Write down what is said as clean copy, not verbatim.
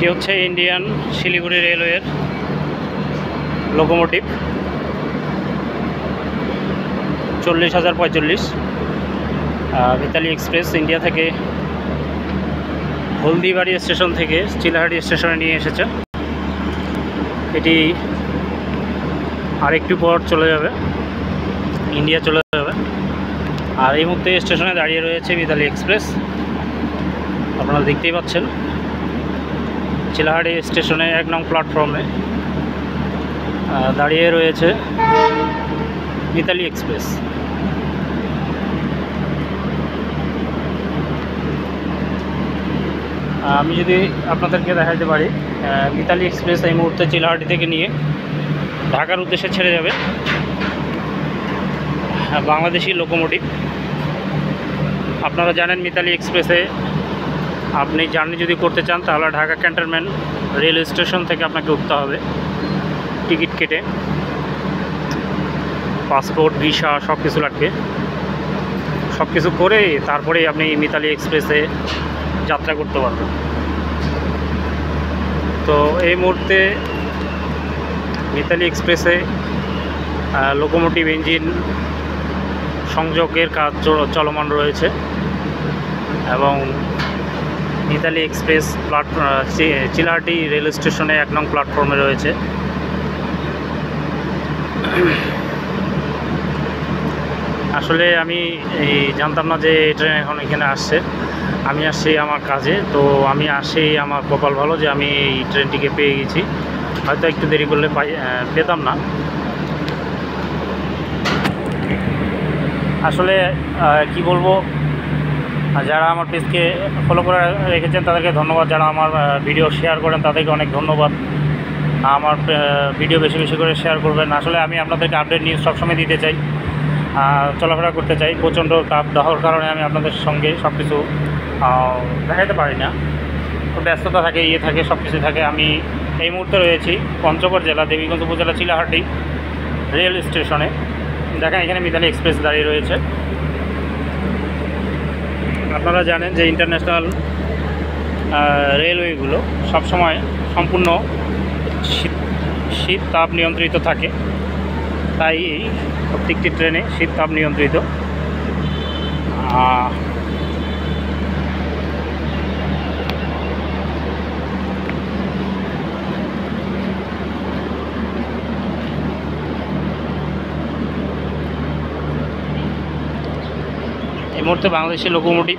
এটি হচ্ছে ইন্ডিয়ান শিলিগুড়ি রেলওয়ের লোকোমোটিভ 40,045 মিতালি এক্সপ্রেস ইন্ডিয়া থেকে হলদিবাড়ি স্টেশন থেকে চিলাহাটি স্টেশনে নিয়ে এসেছে। এটি আরেকটু পর চলে যাবে, ইন্ডিয়া চলে যাবে। আর এই মুহূর্তে স্টেশনে দাঁড়িয়ে রয়েছে মিতালি এক্সপ্রেস, আপনারা দেখতেই পাচ্ছেন। চিলাহাটি স্টেশনে 1 নং প্ল্যাটফর্মে দাঁড়িয়ে রয়েছে মিতালি এক্সপ্রেস। আমি যদি আপনাদেরকে দেখাতে পারি, মিতালি এক্সপ্রেস এই মুহূর্তে চিলাহাটি থেকে নিয়ে ঢাকার উদ্দেশ্যে ছেড়ে যাবে। বাংলাদেশি লোকোমোটিভ। আপনারা জানেন মিতালি এক্সপ্রেসে আপনি জার্নি যদি করতে চান তাহলে ঢাকা ক্যান্টনমেন্ট রেল স্টেশন থেকে আপনাকে উঠতে হবে টিকিট কেটে, পাসপোর্ট ভিসা সব কিছু লাগবে। সব কিছু করে তারপরেই আপনি মিতালি এক্সপ্রেসে যাত্রা করতে পারবেন। তো এই মুহূর্তে মিতালি এক্সপ্রেসে লোকোমোটিভ ইঞ্জিন সংযোগের কাজ চলমান রয়েছে এবং মিতালি এক্সপ্রেস চিলাহাটি রেল স্টেশনে 1 নং প্ল্যাটফর্মে রয়েছে। আসলে আমি জানতাম না যে এই ট্রেন এখন এখানে আসছে। আমি আসছি আমার কাজে, তো আমি আসি, আমার কপাল ভালো যে আমি এই ট্রেনটিকে পেয়ে গেছি। হয়তো একটু দেরি করলে পেতাম না। আসলে কি বলবো, যারা আমার পেজকে ফলো করে রেখেছেন তাদেরকে ধন্যবাদ, যারা আমার ভিডিও শেয়ার করেন তাদেরকে অনেক ধন্যবাদ। আমার ভিডিও বেশি বেশি করে শেয়ার করবেন। আসলে আমি আপনাদেরকে আপডেট নিউজ সবসময় দিতে চাই, চলাফেরা করতে চাই। প্রচণ্ড তাপ দাহর কারণে আমি আপনাদের সঙ্গে সব কিছু দেখাতে পারি না, তো ব্যস্ততা থাকে, থাকে, সব কিছু থাকে। আমি এই মুহূর্তে রয়েছি পঞ্চগড় জেলা দেবীগঞ্জ উপজেলা চিলাহাটি রেল স্টেশনে। দেখেন এখানে মিতালি এক্সপ্রেস দাঁড়িয়ে রয়েছে। আপনারা জানেন যে ইন্টারন্যাশনাল রেলওয়েগুলো সবসময় সম্পূর্ণ শীত তাপ নিয়ন্ত্রিত থাকে, তাই প্রত্যেকটি ট্রেনে শীত তাপ নিয়ন্ত্রিত। এই মুহূর্তে বাংলাদেশের লোকোমোটিভ